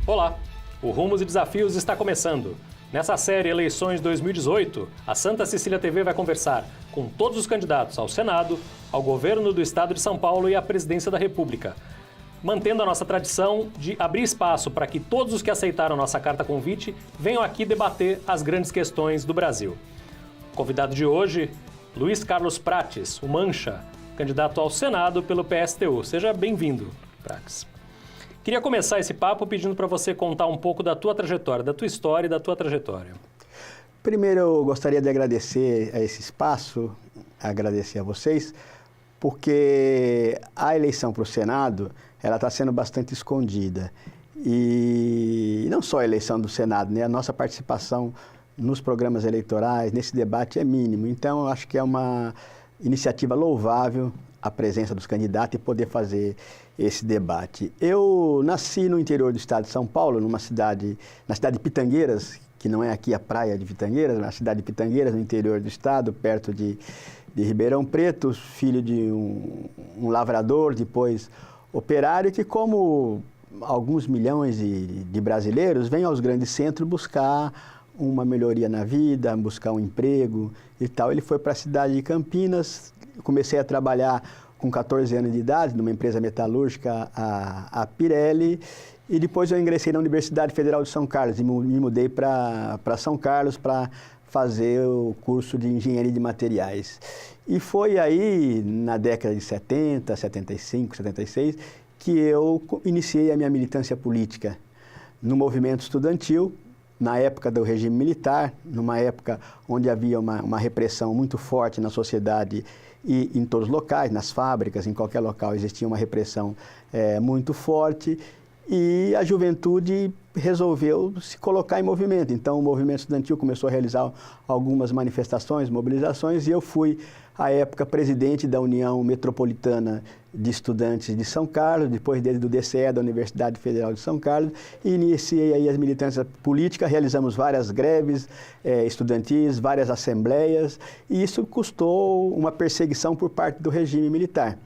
Olá, o Rumos e Desafios está começando. Nessa série Eleições 2018, a Santa Cecília TV vai conversar com todos os candidatos ao Senado, ao governo do Estado de São Paulo e à Presidência da República, mantendo a nossa tradição de abrir espaço para que todos os que aceitaram nossa carta convite venham aqui debater as grandes questões do Brasil. O convidado de hoje, Luiz Carlos Prates, o Mancha, candidato ao Senado pelo PSTU. Seja bem-vindo, Prates. Queria começar esse papo pedindo para você contar um pouco da tua trajetória, da tua história e da tua trajetória. Primeiro, eu gostaria de agradecer a esse espaço, agradecer a vocês, porque a eleição para o Senado, ela está sendo bastante escondida. E não só a eleição do Senado, né? A nossa participação nos programas eleitorais, nesse debate é mínimo. Então, eu acho que é uma iniciativa louvável a presença dos candidatos e poder fazer esse debate. Eu nasci no interior do estado de São Paulo, na cidade de Pitangueiras, que não é aqui a praia de Pitangueiras, mas a cidade de Pitangueiras, no interior do estado, perto de Ribeirão Preto, filho de um lavrador, depois operário, que como alguns milhões de brasileiros, vêm aos grandes centros buscar uma melhoria na vida, buscar um emprego e tal. Ele foi para a cidade de Campinas. Comecei a trabalhar com 14 anos de idade, numa empresa metalúrgica, a Pirelli, e depois eu ingressei na Universidade Federal de São Carlos e me mudei para São Carlos para fazer o curso de Engenharia de Materiais. E foi aí, na década de 70, 75, 76, que eu iniciei a minha militância política no movimento estudantil, na época do regime militar, numa época onde havia uma repressão muito forte na sociedade e em todos os locais, nas fábricas, em qualquer local existia uma repressão muito forte, e a juventude resolveu se colocar em movimento. Então o movimento estudantil começou a realizar algumas manifestações, mobilizações, e eu fui, à época, presidente da União Metropolitana de Estudantes de São Carlos, depois dele do DCE, da Universidade Federal de São Carlos, e iniciei aí as militâncias políticas, realizamos várias greves estudantis, várias assembleias, e isso custou uma perseguição por parte do regime militar.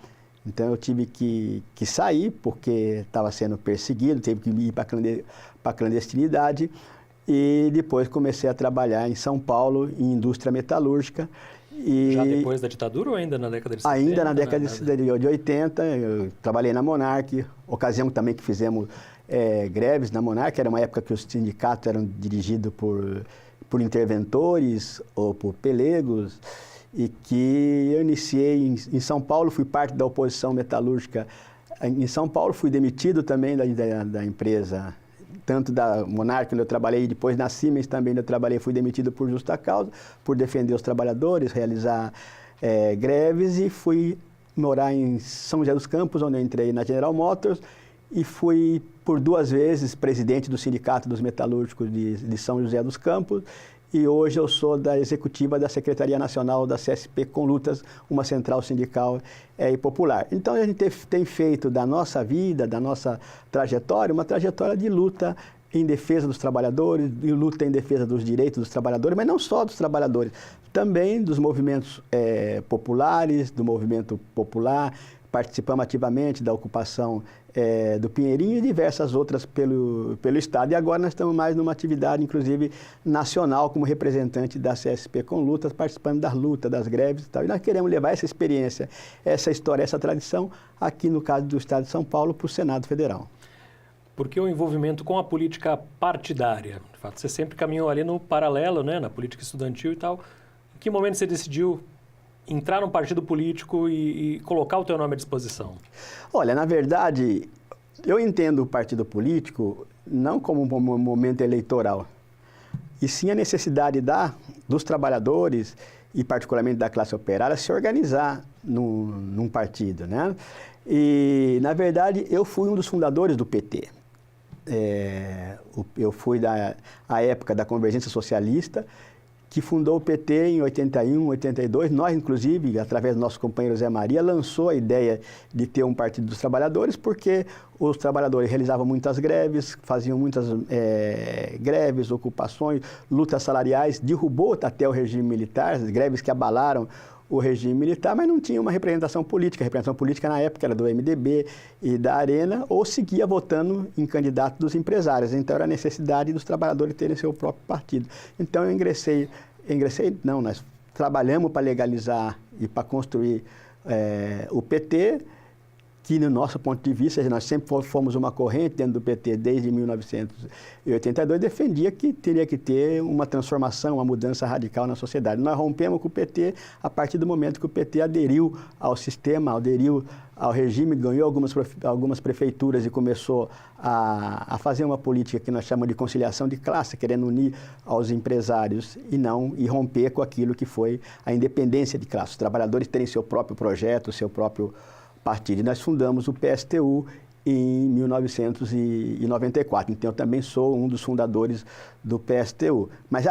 Então eu tive que sair, porque estava sendo perseguido, tive que ir para a clandestinidade, e depois comecei a trabalhar em São Paulo, em indústria metalúrgica. Já depois da ditadura ou ainda na década de 70? Ainda na década de 80, eu trabalhei na Monarch, ocasião também que fizemos greves na Monarch, era uma época que os sindicatos eram dirigidos por interventores ou por pelegos, e que eu iniciei em São Paulo, fui parte da oposição metalúrgica em São Paulo, fui demitido também da empresa, tanto da Monarch, onde eu trabalhei, e depois na Siemens também, onde eu trabalhei, fui demitido por justa causa, por defender os trabalhadores, realizar greves, e fui morar em São José dos Campos, onde eu entrei na General Motors, e fui por 2 vezes presidente do Sindicato dos Metalúrgicos de São José dos Campos, e hoje eu sou da executiva da Secretaria Nacional da CSP com Lutas, uma central sindical e popular. Então a gente tem feito da nossa vida, da nossa trajetória, uma trajetória de luta em defesa dos trabalhadores, de luta em defesa dos direitos dos trabalhadores, mas não só dos trabalhadores, também dos movimentos populares, do movimento popular. Participamos ativamente da ocupação do Pinheirinho e diversas outras pelo Estado. E agora nós estamos mais numa atividade, inclusive, nacional, como representante da CSP com Lutas, participando das lutas, das greves e tal. E nós queremos levar essa experiência, essa história, essa tradição, aqui no caso do Estado de São Paulo, para o Senado Federal. Por que o envolvimento com a política partidária? De fato, você sempre caminhou ali no paralelo, né, na política estudantil e tal. Em que momento você decidiu entrar num partido político e colocar o teu nome à disposição? Olha, na verdade, eu entendo o partido político não como um momento eleitoral, e sim a necessidade dos trabalhadores, e particularmente da classe operária, se organizar num partido, né? E, na verdade, eu fui um dos fundadores do PT. Eu fui da época da Convergência Socialista, que fundou o PT em 81, 82. Nós, inclusive, através do nosso companheiro Zé Maria, lançou a ideia de ter um Partido dos Trabalhadores, porque os trabalhadores realizavam muitas greves, faziam muitas greves, ocupações, lutas salariais, derrubou até o regime militar, greves que abalaram o regime militar, mas não tinha uma representação política. A representação política na época era do MDB e da Arena, ou seguia votando em candidato dos empresários. Então era a necessidade dos trabalhadores terem seu próprio partido. Então eu nós trabalhamos para legalizar e para construir o PT, que no nosso ponto de vista, nós sempre fomos uma corrente dentro do PT desde 1982, defendia que teria que ter uma transformação, uma mudança radical na sociedade. Nós rompemos com o PT a partir do momento que o PT aderiu ao sistema, aderiu ao regime, ganhou algumas prefeituras e começou a fazer uma política que nós chamamos de conciliação de classe, querendo unir aos empresários e romper com aquilo que foi a independência de classe. Os trabalhadores terem seu próprio projeto, seu próprio partido. E nós fundamos o PSTU em 1994. Então, eu também sou um dos fundadores do PSTU. Mas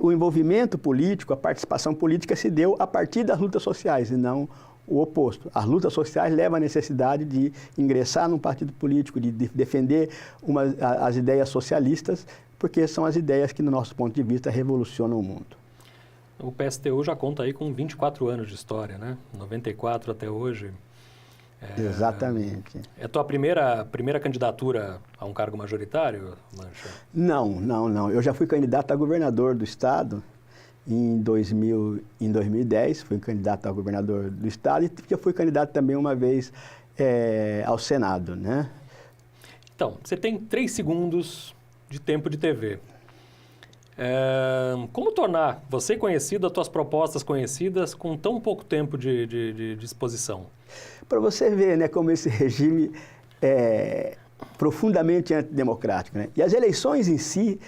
o envolvimento político, a participação política se deu a partir das lutas sociais e não o oposto. As lutas sociais levam à necessidade de ingressar num partido político, de defender as ideias socialistas, porque são as ideias que, no nosso ponto de vista, revolucionam o mundo. O PSTU já conta aí com 24 anos de história, né? 94 até hoje. Exatamente. É a tua primeira candidatura a um cargo majoritário, Mancha? Não. Eu já fui candidato a governador do Estado em 2010, fui candidato a governador do Estado e já fui candidato também uma vez ao Senado, né? Então, você tem 3 segundos de tempo de TV. Como tornar você conhecido, as tuas propostas conhecidas, com tão pouco tempo de exposição? Para você ver, né, como esse regime é profundamente antidemocrático, né? E as eleições em si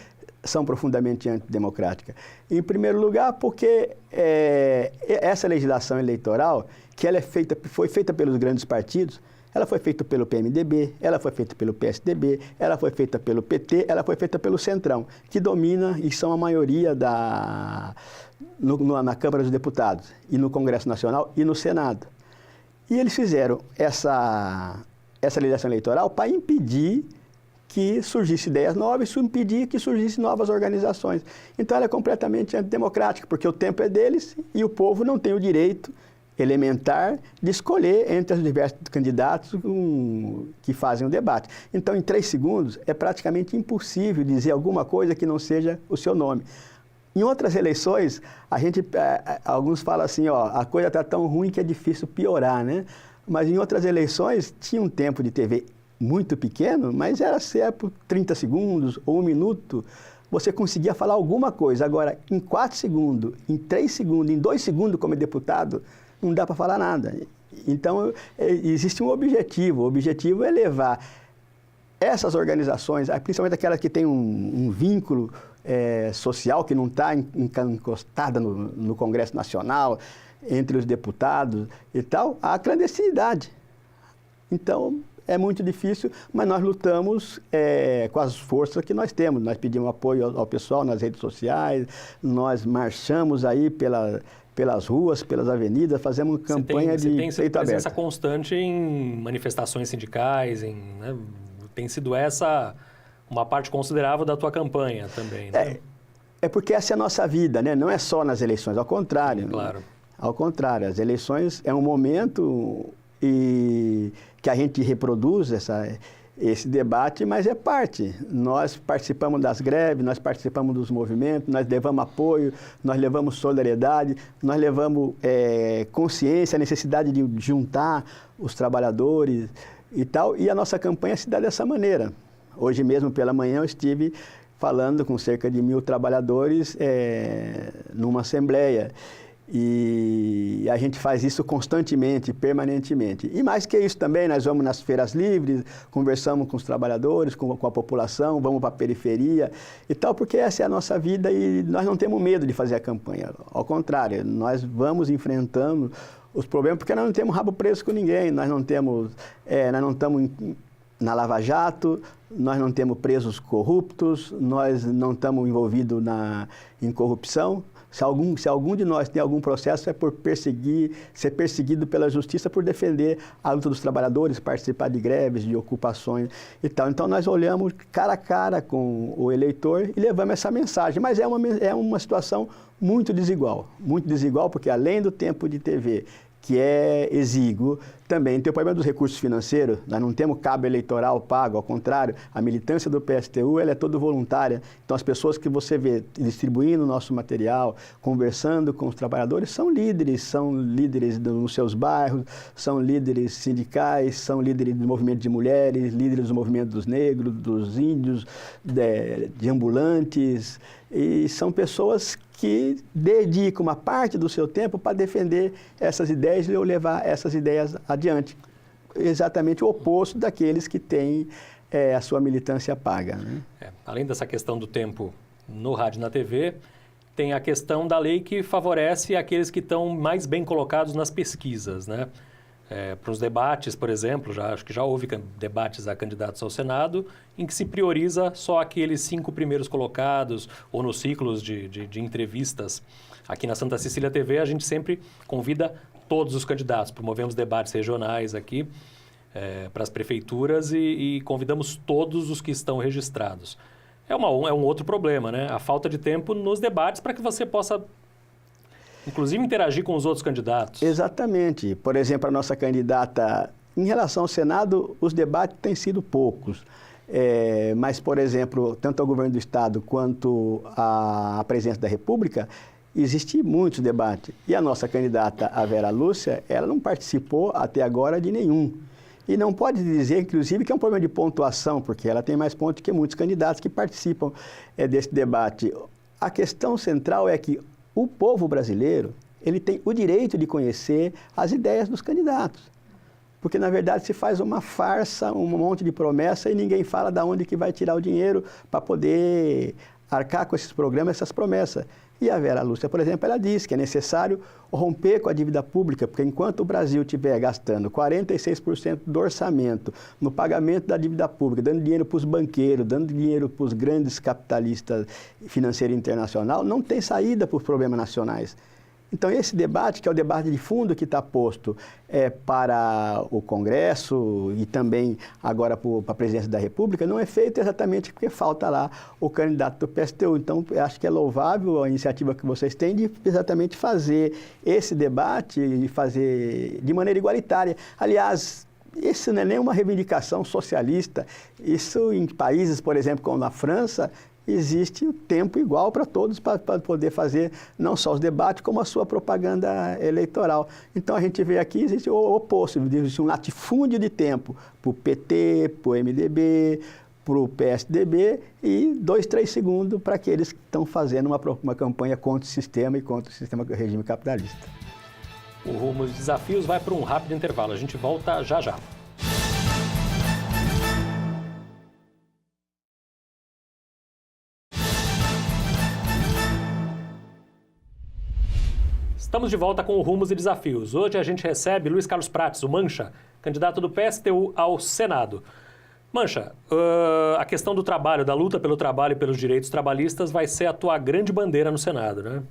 são profundamente antidemocráticas. Em primeiro lugar, porque essa legislação eleitoral, que ela foi feita pelos grandes partidos, ela foi feita pelo PMDB, ela foi feita pelo PSDB, ela foi feita pelo PT, ela foi feita pelo Centrão, que domina e são a maioria na Câmara dos Deputados, e no Congresso Nacional e no Senado. E eles fizeram essa legislação eleitoral para impedir que surgissem ideias novas, impedir que surgissem novas organizações. Então ela é completamente antidemocrática, porque o tempo é deles e o povo não tem o direito elementar de escolher entre os diversos candidatos que fazem o debate. Então, em 3 segundos, é praticamente impossível dizer alguma coisa que não seja o seu nome. Em outras eleições, alguns falam assim, a coisa está tão ruim que é difícil piorar, né? Mas em outras eleições, tinha um tempo de TV muito pequeno, mas era por 30 segundos ou 1 minuto, você conseguia falar alguma coisa. Agora, em 4 segundos, em 3 segundos, em 2 segundos como deputado, não dá para falar nada. Então, existe um objetivo. O objetivo é levar essas organizações, principalmente aquelas que têm um vínculo social, que não está encostada no Congresso Nacional, entre os deputados e tal, à clandestinidade. Então, é muito difícil, mas nós lutamos com as forças que nós temos. Nós pedimos apoio ao pessoal nas redes sociais, nós marchamos aí pelas ruas, pelas avenidas, fazemos campanha de peito aberto. Você tem presença constante em manifestações sindicais, né? Tem sido essa uma parte considerável da tua campanha também, né? É porque essa é a nossa vida, né? Não é só nas eleições, ao contrário. Claro. Ao contrário, as eleições é um momento que a gente reproduz esse debate, mas é parte. Nós participamos das greves, nós participamos dos movimentos, nós levamos apoio, nós levamos solidariedade, nós levamos consciência, a necessidade de juntar os trabalhadores e tal, e a nossa campanha se dá dessa maneira. Hoje mesmo, pela manhã, eu estive falando com cerca de 1.000 trabalhadores numa assembleia. E a gente faz isso constantemente, permanentemente. E mais que isso também, nós vamos nas feiras livres, conversamos com os trabalhadores, com a população, vamos para a periferia e tal, porque essa é a nossa vida e nós não temos medo de fazer a campanha. Ao contrário, nós vamos enfrentando os problemas, porque nós não temos rabo preso com ninguém, nós não estamos na Lava Jato, nós não temos presos corruptos, nós não estamos envolvidos em corrupção. Se algum de nós tem algum processo, é por ser perseguido pela justiça por defender a luta dos trabalhadores, participar de greves, de ocupações e tal. Então, nós olhamos cara a cara com o eleitor e levamos essa mensagem. Mas é uma situação muito desigual, porque além do tempo de TV, que é exíguo, também tem o problema dos recursos financeiros. Nós não temos cabo eleitoral pago, ao contrário, a militância do PSTU ela é toda voluntária. Então, as pessoas que você vê distribuindo o nosso material, conversando com os trabalhadores, são líderes nos seus bairros, são líderes sindicais, são líderes do movimento de mulheres, líderes do movimento dos negros, dos índios, de ambulantes, e são pessoas que dedicam uma parte do seu tempo para defender essas ideias e levar essas ideias adiante. Exatamente o oposto daqueles que têm a sua militância paga. Né? Além dessa questão do tempo no rádio e na TV, tem a questão da lei que favorece aqueles que estão mais bem colocados nas pesquisas, né? Para os debates, por exemplo, acho que já houve debates a candidatos ao Senado em que se prioriza só aqueles 5 primeiros colocados ou nos ciclos de entrevistas. Aqui na Santa Cecília TV a gente sempre convida todos os candidatos, promovemos debates regionais aqui para as prefeituras e convidamos todos os que estão registrados. É um outro problema, né? A falta de tempo nos debates para que você possa inclusive interagir com os outros candidatos. Exatamente. Por exemplo, a nossa candidata, em relação ao Senado, os debates têm sido poucos. Mas, por exemplo, tanto ao governo do Estado quanto à presidência da República, existem muitos debates. E a nossa candidata, a Vera Lúcia, ela não participou até agora de nenhum. E não pode dizer, inclusive, que é um problema de pontuação, porque ela tem mais pontos que muitos candidatos que participam desse debate. A questão central é que o povo brasileiro, ele tem o direito de conhecer as ideias dos candidatos. Porque, na verdade, se faz uma farsa, um monte de promessa e ninguém fala de onde que vai tirar o dinheiro para poder arcar com esses programas, essas promessas. E a Vera Lúcia, por exemplo, ela diz que é necessário romper com a dívida pública, porque enquanto o Brasil estiver gastando 46% do orçamento no pagamento da dívida pública, dando dinheiro para os banqueiros, dando dinheiro para os grandes capitalistas financeiros internacionais, não tem saída para os problemas nacionais. Então, esse debate, que é o debate de fundo que está posto para o Congresso e também agora para a Presidência da República, não é feito exatamente porque falta lá o candidato do PSTU. Então, eu acho que é louvável a iniciativa que vocês têm de exatamente fazer esse debate e fazer de maneira igualitária. Aliás, isso não é nenhuma reivindicação socialista. Isso em países, por exemplo, como na França, existe o tempo igual para todos para poder fazer não só os debates, como a sua propaganda eleitoral. Então, a gente vê aqui, existe o oposto, existe um latifúndio de tempo para o PT, para o MDB, para o PSDB e 2, 3 segundos para aqueles que estão fazendo uma campanha contra o sistema e contra o sistema do regime capitalista. O Rumo dos Desafios vai para um rápido intervalo. A gente volta já já. Estamos de volta com o Rumos e Desafios. Hoje a gente recebe Luiz Carlos Prates, o Mancha, candidato do PSTU ao Senado. Mancha, a questão do trabalho, da luta pelo trabalho e pelos direitos trabalhistas vai ser a tua grande bandeira no Senado, né?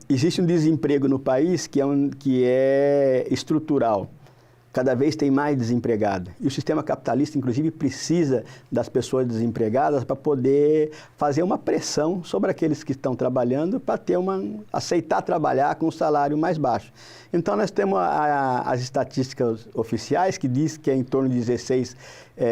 Existe um desemprego no país que é estrutural. Cada vez tem mais desempregado. E o sistema capitalista, inclusive, precisa das pessoas desempregadas para poder fazer uma pressão sobre aqueles que estão trabalhando para aceitar trabalhar com um salário mais baixo. Então, nós temos as estatísticas oficiais que diz que é em torno de 16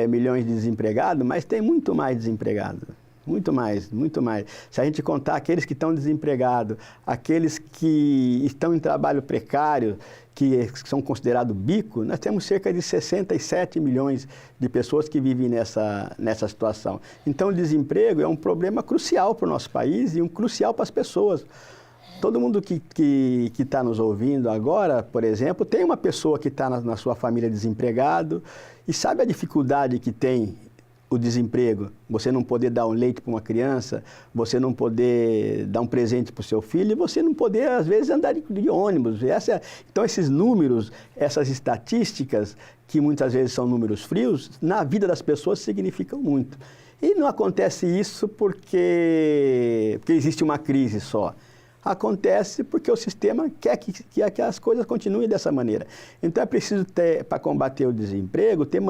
milhões de desempregados, mas tem muito mais desempregados. Muito mais, muito mais. Se a gente contar aqueles que estão desempregados, aqueles que estão em trabalho precário, que são considerados bico, nós temos cerca de 67 milhões de pessoas que vivem nessa situação. Então, o desemprego é um problema crucial para o nosso país e crucial para as pessoas. Todo mundo que está nos ouvindo agora, por exemplo, tem uma pessoa que está na sua família desempregado e sabe a dificuldade que tem o desemprego, você não poder dar um leite para uma criança, você não poder dar um presente para o seu filho, e você não poder, às vezes, andar de ônibus. Então, esses números, essas estatísticas, que muitas vezes são números frios, na vida das pessoas significam muito. E não acontece isso porque existe uma crise só. Acontece porque o sistema quer que as coisas continuem dessa maneira. Então é preciso ter, para combater o desemprego, ter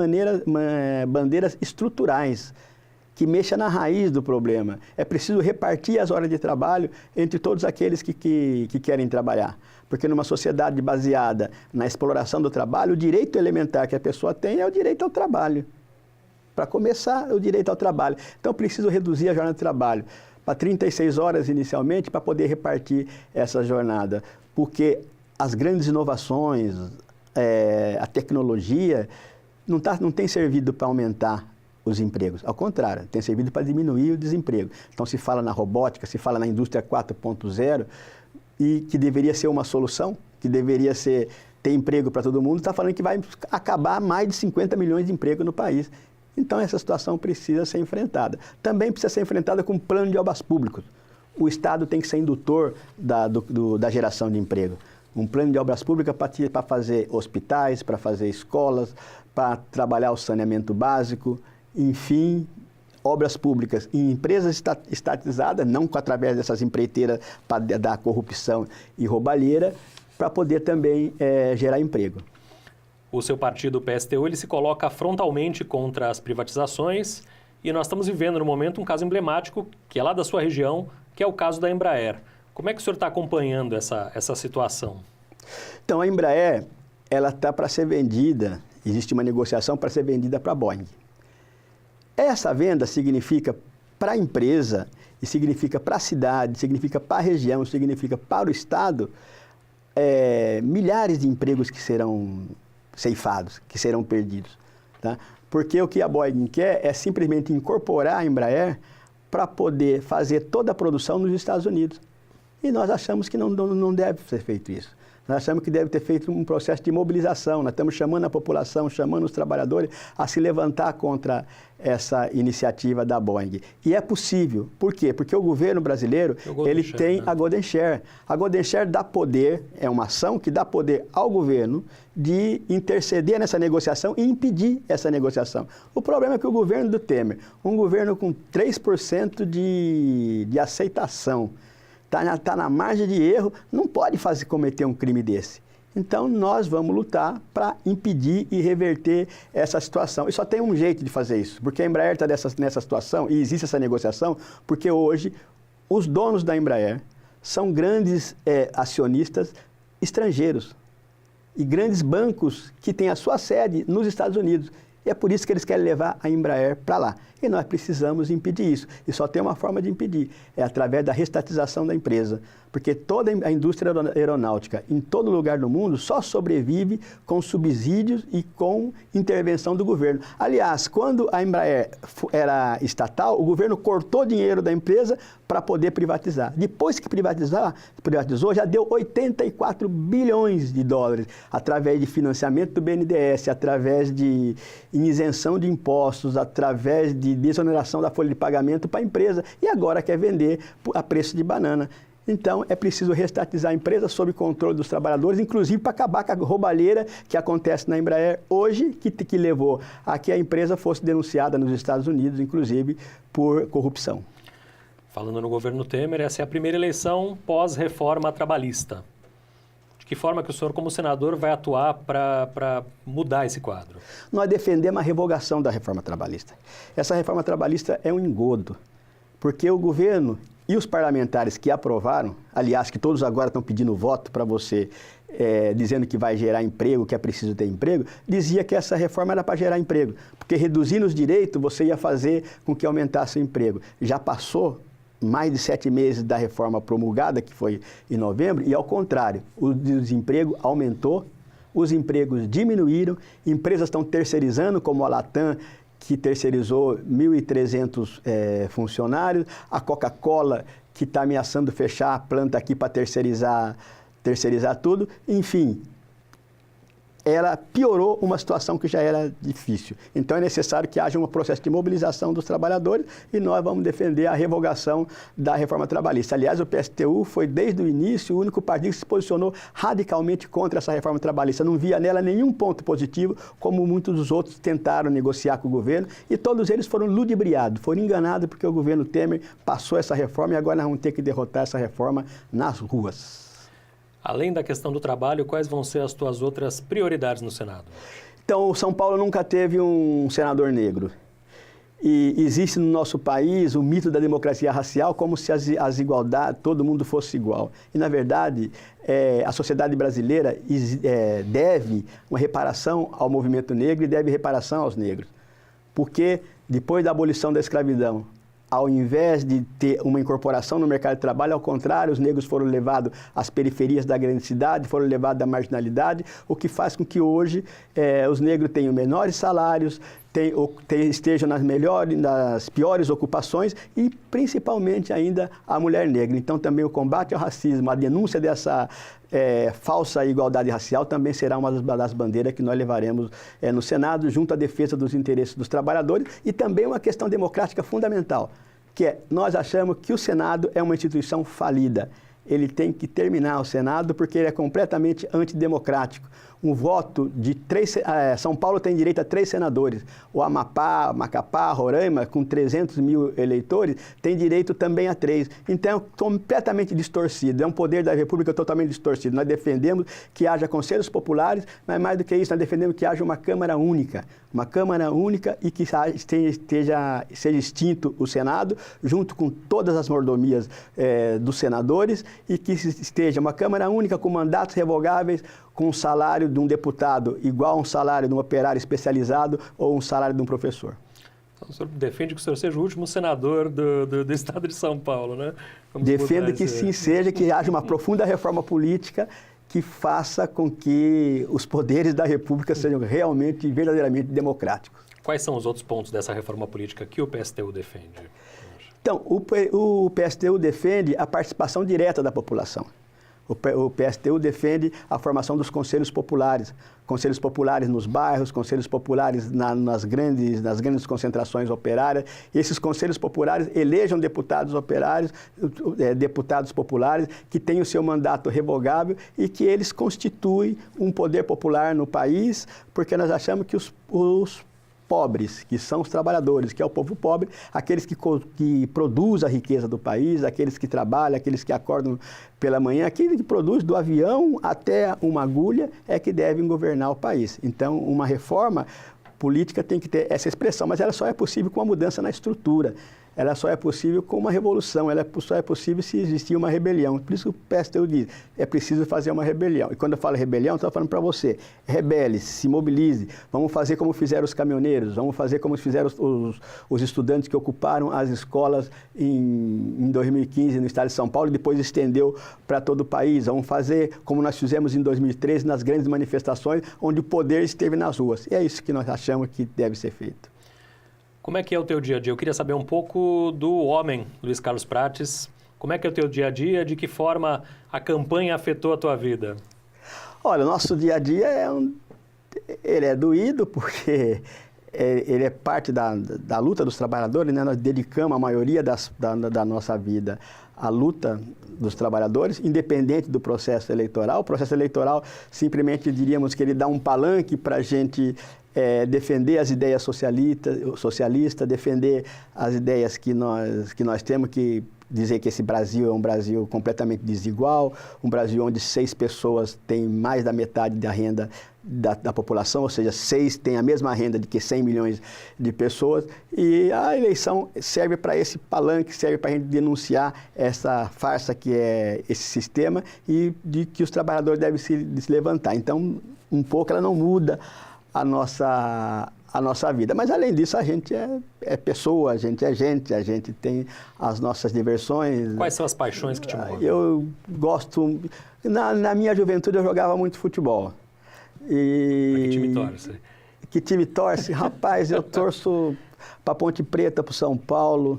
bandeiras estruturais que mexam na raiz do problema. É preciso repartir as horas de trabalho entre todos aqueles que querem trabalhar. Porque numa sociedade baseada na exploração do trabalho, o direito elementar que a pessoa tem é o direito ao trabalho. Para começar, o direito ao trabalho. Então, preciso reduzir a jornada de trabalho para 36 horas inicialmente, para poder repartir essa jornada. Porque as grandes inovações, a tecnologia, não tem servido para aumentar os empregos. Ao contrário, tem servido para diminuir o desemprego. Então, se fala na robótica, se fala na indústria 4.0, e que deveria ser uma solução, que deveria ter emprego para todo mundo, está falando que vai acabar mais de 50 milhões de empregos no país. Então, essa situação precisa ser enfrentada. Também precisa ser enfrentada com um plano de obras públicas. O Estado tem que ser indutor da geração de emprego. Um plano de obras públicas para fazer hospitais, para fazer escolas, para trabalhar o saneamento básico, enfim, obras públicas em empresas estatizadas, não através dessas empreiteiras da corrupção e roubalheira, para poder também gerar emprego. O seu partido, o PSTU, ele se coloca frontalmente contra as privatizações e nós estamos vivendo no momento um caso emblemático, que é lá da sua região, que é o caso da Embraer. Como é que o senhor está acompanhando essa situação? Então, a Embraer, ela está para ser vendida, existe uma negociação para ser vendida para a Boeing. Essa venda significa para a empresa, e significa para a cidade, significa para a região, significa para o Estado, milhares de empregos que serão ceifados, que serão perdidos. Tá? Porque o que a Boeing quer é simplesmente incorporar a Embraer para poder fazer toda a produção nos Estados Unidos. E nós achamos que não deve ser feito isso. Nós achamos que deve ter feito um processo de mobilização. Nós estamos chamando a população, chamando os trabalhadores a se levantar contra essa iniciativa da Boeing. E é possível. Por quê? Porque o governo brasileiro, ele tem a Golden Share. A Golden Share dá poder, é uma ação que dá poder ao governo de interceder nessa negociação e impedir essa negociação. O problema é que o governo do Temer, um governo com 3% de aceitação, está na margem de erro, não pode cometer um crime desse. Então, nós vamos lutar para impedir e reverter essa situação. E só tem um jeito de fazer isso, porque a Embraer está nessa situação e existe essa negociação, porque hoje os donos da Embraer são grandes acionistas estrangeiros e grandes bancos que têm a sua sede nos Estados Unidos. E é por isso que eles querem levar a Embraer para lá. E nós precisamos impedir isso. E só tem uma forma de impedir, é através da restatização da empresa. Porque toda a indústria aeronáutica, em todo lugar do mundo, só sobrevive com subsídios e com intervenção do governo. Aliás, quando a Embraer era estatal, o governo cortou dinheiro da empresa para poder privatizar. Depois que privatizou, já deu 84 bilhões de dólares, através de financiamento do BNDES, através de isenção de impostos, através de desoneração da folha de pagamento para a empresa. E agora quer vender a preço de banana. Então, é preciso restatizar a empresa sob controle dos trabalhadores, inclusive para acabar com a roubalheira que acontece na Embraer hoje, que levou a que a empresa fosse denunciada nos Estados Unidos, inclusive, por corrupção. Falando no governo Temer, essa é a primeira eleição pós-reforma trabalhista. De que forma que o senhor, como senador, vai atuar para mudar esse quadro? Nós defendemos a revogação da reforma trabalhista. Essa reforma trabalhista é um engodo, porque o governo e os parlamentares que aprovaram, aliás, que todos agora estão pedindo voto para você, dizendo que vai gerar emprego, que é preciso ter emprego, dizia que essa reforma era para gerar emprego, porque reduzindo os direitos você ia fazer com que aumentasse o emprego. Já passou mais de 7 meses da reforma promulgada, que foi em novembro, e ao contrário, o desemprego aumentou, os empregos diminuíram, empresas estão terceirizando, como a Latam, que terceirizou 1.300 funcionários, a Coca-Cola, que está ameaçando fechar a planta aqui para terceirizar tudo. Enfim, ela piorou uma situação que já era difícil. Então é necessário que haja um processo de mobilização dos trabalhadores e nós vamos defender a revogação da reforma trabalhista. Aliás, o PSTU foi desde o início o único partido que se posicionou radicalmente contra essa reforma trabalhista. Não via nela nenhum ponto positivo, como muitos dos outros tentaram negociar com o governo, e todos eles foram ludibriados, foram enganados porque o governo Temer passou essa reforma e agora nós vamos ter que derrotar essa reforma nas ruas. Além da questão do trabalho, quais vão ser as tuas outras prioridades no Senado? Então, São Paulo nunca teve um senador negro. E existe no nosso país o mito da democracia racial como se as igualdades, todo mundo fosse igual. E, na verdade, a sociedade brasileira deve uma reparação ao movimento negro e deve reparação aos negros. Porque, depois da abolição da escravidão, ao invés de ter uma incorporação no mercado de trabalho, ao contrário, os negros foram levados às periferias da grande cidade, foram levados à marginalidade, o que faz com que hoje os negros tenham menores salários, estejam nas piores ocupações e, principalmente, ainda a mulher negra. Então, também o combate ao racismo, a denúncia dessa falsa igualdade racial também será uma das bandeiras que nós levaremos no Senado, junto à defesa dos interesses dos trabalhadores e também uma questão democrática fundamental, que nós achamos que o Senado é uma instituição falida. Ele tem que terminar o Senado porque ele é completamente antidemocrático. Um voto de 3... São Paulo tem direito a 3 senadores. O Amapá, Macapá, Roraima, com 300 mil eleitores, tem direito também a 3. Então, é completamente distorcido. É um poder da República totalmente distorcido. Nós defendemos que haja conselhos populares, mas mais do que isso, nós defendemos que haja uma Câmara única. Uma Câmara única e que seja extinto o Senado, junto com todas as mordomias dos senadores, e que esteja uma Câmara única com mandatos revogáveis, com um salário de um deputado igual a um salário de um operário especializado ou um salário de um professor. Então, o senhor defende que o senhor seja o último senador do estado de São Paulo, né? Defendo que sim seja, que haja uma profunda reforma política que faça com que os poderes da República sejam realmente e verdadeiramente democráticos. Quais são os outros pontos dessa reforma política que o PSTU defende? Então, o PSTU defende a participação direta da população. O PSTU defende a formação dos conselhos populares nos bairros, conselhos populares nas grandes concentrações operárias. E esses conselhos populares elejam deputados operários, deputados populares, que têm o seu mandato revogável e que eles constituem um poder popular no país, porque nós achamos que os pobres, que são os trabalhadores, que é o povo pobre, aqueles que produz a riqueza do país, aqueles que trabalham, aqueles que acordam pela manhã, aquele que produz do avião até uma agulha é que devem governar o país. Então, uma reforma política tem que ter essa expressão, mas ela só é possível com uma mudança na estrutura. Ela só é possível com uma revolução, ela só é possível se existir uma rebelião. Por isso que o PSTU diz, é preciso fazer uma rebelião. E quando eu falo rebelião, estou falando para você, rebele-se, se mobilize, vamos fazer como fizeram os caminhoneiros, vamos fazer como fizeram os estudantes que ocuparam as escolas em 2015 no estado de São Paulo e depois estendeu para todo o país. Vamos fazer como nós fizemos em 2013 nas grandes manifestações, onde o poder esteve nas ruas. E é isso que nós achamos que deve ser feito. Como é que é o teu dia a dia? Eu queria saber um pouco do homem, Luiz Carlos Prates. Como é que é o teu dia a dia? De que forma a campanha afetou a tua vida? Olha, o nosso dia a dia ele é doído porque ele é parte da luta dos trabalhadores, né? Nós dedicamos a maioria da nossa vida à luta dos trabalhadores, independente do processo eleitoral. O processo eleitoral, simplesmente diríamos que ele dá um palanque para a gente defender as ideias socialistas, defender as ideias que nós temos, que dizer que esse Brasil é um Brasil completamente desigual, um Brasil onde 6 pessoas têm mais da metade da renda da população, ou seja, 6 têm a mesma renda de que 100 milhões de pessoas, e a eleição serve para esse palanque, serve para a gente denunciar essa farsa que é esse sistema e de que os trabalhadores devem se levantar. Então, um pouco ela não muda a nossa vida. Mas, além disso, a gente é pessoa, a gente tem as nossas diversões. Quais são as paixões que te movem? Eu gosto... Na minha juventude, eu jogava muito futebol. Pra que time torce? Que time torce? Rapaz, eu torço para Ponte Preta, para o São Paulo.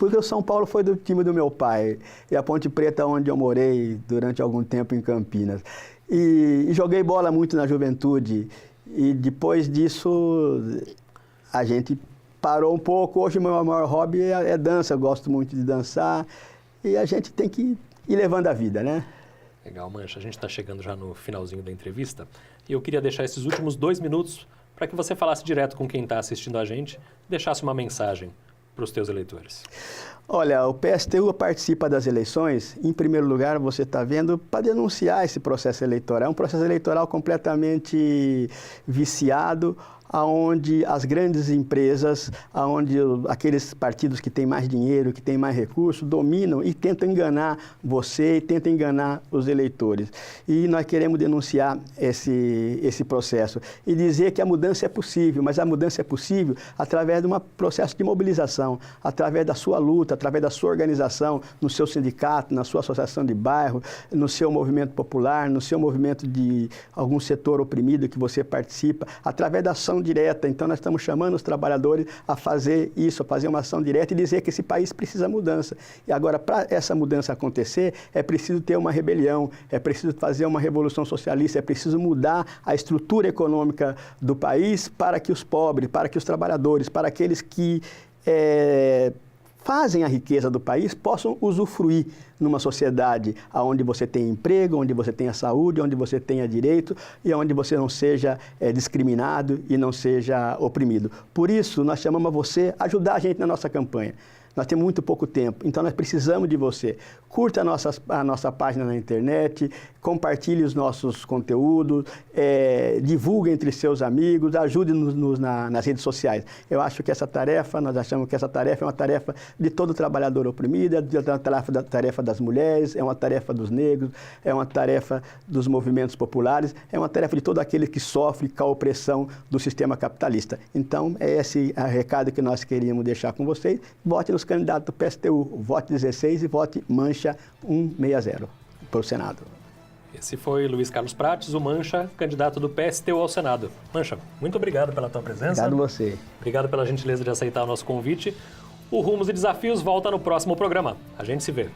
Porque o São Paulo foi do time do meu pai. E a Ponte Preta, onde eu morei durante algum tempo em Campinas. E joguei bola muito na juventude. E depois disso, a gente parou um pouco. Hoje, o meu maior hobby é dança. Eu gosto muito de dançar. E a gente tem que ir levando a vida, né? Legal, Mancha. A gente está chegando já no finalzinho da entrevista. E eu queria deixar esses últimos 2 minutos para que você falasse direto com quem está assistindo a gente, deixasse uma mensagem para os teus eleitores. Olha, o PSTU participa das eleições, em primeiro lugar, você está vendo, para denunciar esse processo eleitoral. É um processo eleitoral completamente viciado, onde as grandes empresas, onde aqueles partidos que têm mais dinheiro, que têm mais recursos, dominam e tentam enganar você e tentam enganar os eleitores. E nós queremos denunciar esse processo e dizer que a mudança é possível, mas a mudança é possível através de um processo de mobilização, através da sua luta, através da sua organização, no seu sindicato, na sua associação de bairro, no seu movimento popular, no seu movimento de algum setor oprimido que você participa, através da ação direta. Então, nós estamos chamando os trabalhadores a fazer isso, a fazer uma ação direta e dizer que esse país precisa de mudança. E agora, para essa mudança acontecer, é preciso ter uma rebelião, é preciso fazer uma revolução socialista, é preciso mudar a estrutura econômica do país para que os pobres, para que os trabalhadores, para aqueles que fazem a riqueza do país possam usufruir numa sociedade onde você tem emprego, onde você tenha saúde, onde você tenha direito e onde você não seja discriminado e não seja oprimido. Por isso, nós chamamos você a ajudar a gente na nossa campanha. Nós temos muito pouco tempo, então nós precisamos de você. Curta a nossa página na internet, compartilhe os nossos conteúdos, divulgue entre seus amigos, ajude-nos nas redes sociais. Eu acho que essa tarefa, nós achamos que essa tarefa é uma tarefa de todo trabalhador oprimido, é uma tarefa das mulheres, é uma tarefa dos negros, é uma tarefa dos movimentos populares, é uma tarefa de todo aquele que sofre com a opressão do sistema capitalista. Então, é esse o recado que nós queríamos deixar com vocês. Vote nos candidatos do PSTU, vote 16 e vote Mancha 160 para o Senado. Esse foi Luiz Carlos Prates, o Mancha, candidato do PSTU ao Senado. Mancha, muito obrigado pela tua presença. Obrigado a você. Obrigado pela gentileza de aceitar o nosso convite. O Rumos e Desafios volta no próximo programa. A gente se vê.